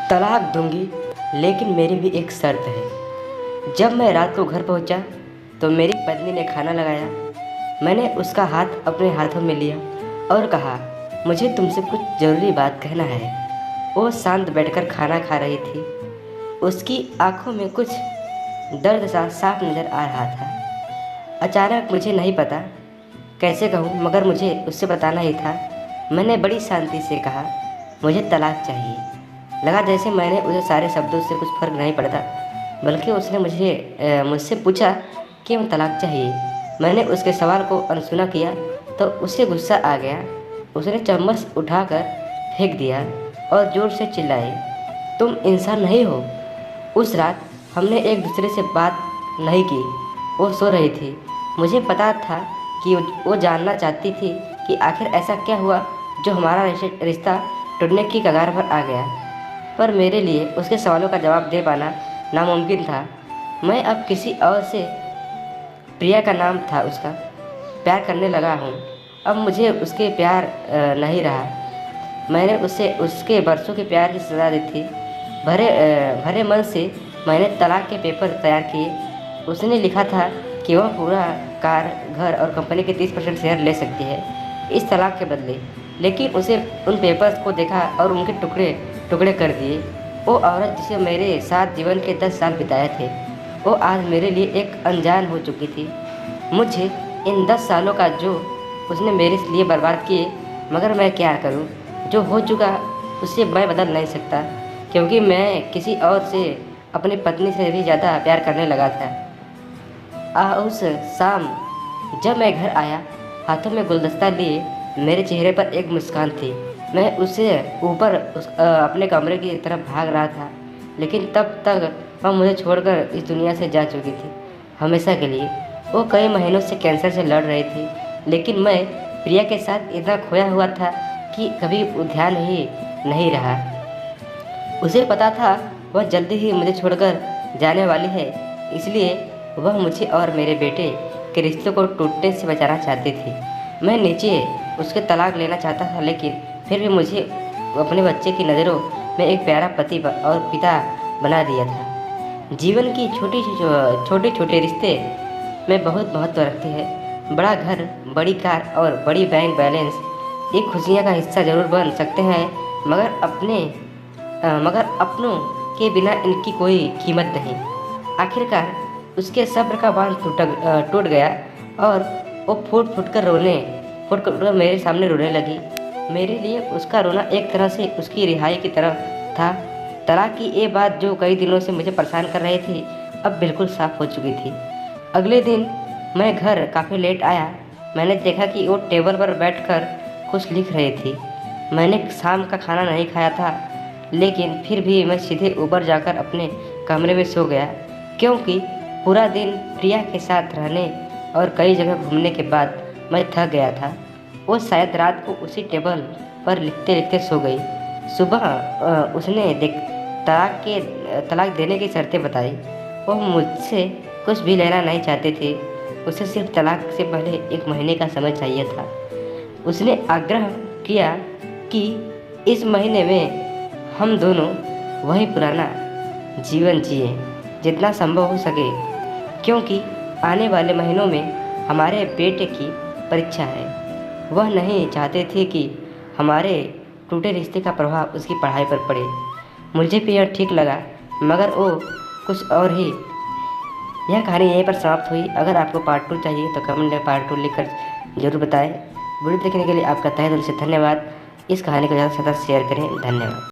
तलाक दूंगी, लेकिन मेरी भी एक शर्त है। जब मैं रात को घर पहुंचा तो मेरी पत्नी ने खाना लगाया। मैंने उसका हाथ अपने हाथों में लिया और कहा, मुझे तुमसे कुछ ज़रूरी बात कहना है। वो शांत बैठकर खाना खा रही थी। उसकी आंखों में कुछ दर्द सा साफ नज़र आ रहा था। अचानक मुझे नहीं पता कैसे कहूँ, मगर मुझे उससे बताना ही था। मैंने बड़ी शांति से कहा, मुझे तलाक चाहिए। लगा जैसे मैंने उसे सारे शब्दों से कुछ फर्क नहीं पड़ता, बल्कि उसने मुझसे पूछा कि मैं तलाक चाहिए। मैंने उसके सवाल को अनसुना किया तो उसे गुस्सा आ गया। उसने चम्मच उठाकर फेंक दिया और ज़ोर से चिल्लाई, तुम इंसान नहीं हो। उस रात हमने एक दूसरे से बात नहीं की। वो सो रही थी। मुझे पता था कि वो जानना चाहती थी कि आखिर ऐसा क्या हुआ जो हमारा रिश्ता टूटने की कगार पर आ गया। पर मेरे लिए उसके सवालों का जवाब दे पाना नामुमकिन था। मैं अब किसी और से, प्रिया का नाम था उसका, प्यार करने लगा हूँ। अब मुझे उसके प्यार नहीं रहा। मैंने उसे उसके बरसों के प्यार की सज़ा दी थी। भरे मन से मैंने तलाक के पेपर तैयार किए। उसने लिखा था कि वह पूरा कार, घर और कंपनी के 30% शेयर ले सकती है इस तलाक के बदले। लेकिन उसे उन पेपर्स को देखा और उनके टुकड़े टुकड़े कर दिए। वो औरत जिसे मेरे साथ जीवन के 10 साल बिताए थे, वो आज मेरे लिए एक अनजान हो चुकी थी। मुझे इन 10 सालों का जो उसने मेरे लिए बर्बाद किए, मगर मैं क्या करूं? जो हो चुका उसे मैं बदल नहीं सकता, क्योंकि मैं किसी और से, अपनी पत्नी से भी ज़्यादा प्यार करने लगा था। उस शाम जब मैं घर आया, हाथों में गुलदस्ता लिए, मेरे चेहरे पर एक मुस्कान थी। मैं उससे ऊपर अपने कमरे की तरफ भाग रहा था, लेकिन तब तक वह मुझे छोड़कर इस दुनिया से जा चुकी थी, हमेशा के लिए। वो कई महीनों से कैंसर से लड़ रही थी, लेकिन मैं प्रिया के साथ इतना खोया हुआ था कि कभी ध्यान ही नहीं रहा। उसे पता था वह जल्दी ही मुझे छोड़कर जाने वाली है, इसलिए वह मुझे और मेरे बेटे के रिश्ते को टूटने से बचाना चाहती थी। मैं नीचे उसके तलाक लेना चाहता था, लेकिन फिर भी मुझे अपने बच्चे की नज़रों में एक प्यारा पति और पिता बना दिया था। जीवन की छोटे छोटे रिश्ते में बहुत महत्व रखते हैं। बड़ा घर, बड़ी कार और बड़ी बैंक बैलेंस एक खुशियाँ का हिस्सा जरूर बन सकते हैं, मगर अपनों के बिना इनकी कोई कीमत नहीं। आखिरकार उसके सब्र का बांध टूट गया और वो फूट कर मेरे सामने रोने लगी। मेरे लिए उसका रोना एक तरह से उसकी रिहाई की तरह था। तलाक की ये बात जो कई दिनों से मुझे परेशान कर रही थी, अब बिल्कुल साफ हो चुकी थी। अगले दिन मैं घर काफ़ी लेट आया। मैंने देखा कि वो टेबल पर बैठकर कुछ लिख रही थी। मैंने शाम का खाना नहीं खाया था, लेकिन फिर भी मैं सीधे ऊपर जाकर अपने कमरे में सो गया, क्योंकि पूरा दिन प्रिया के साथ रहने और कई जगह घूमने के बाद मैं थक गया था। वो शायद रात को उसी टेबल पर लिखते लिखते सो गई। सुबह उसने तलाक देने की शर्तें बताई। वो मुझसे कुछ भी लेना नहीं चाहती थी। उसे सिर्फ तलाक से पहले 1 महीने का समय चाहिए था। उसने आग्रह किया कि इस महीने में हम दोनों वही पुराना जीवन जिए जितना संभव हो सके, क्योंकि आने वाले महीनों में हमारे बेटे की परीक्षा है। वह नहीं चाहते थे कि हमारे टूटे रिश्ते का प्रभाव उसकी पढ़ाई पर पड़े। मुझे भी यह ठीक लगा, मगर वो कुछ और ही। यह कहानी यहीं पर समाप्त हुई। अगर आपको पार्ट 2 चाहिए तो कमेंट में पार्ट 2 लिखकर ज़रूर बताएं। वीडियो देखने के लिए आपका तहे दिल से धन्यवाद। इस कहानी को ज़्यादा से ज़्यादा शेयर करें। धन्यवाद।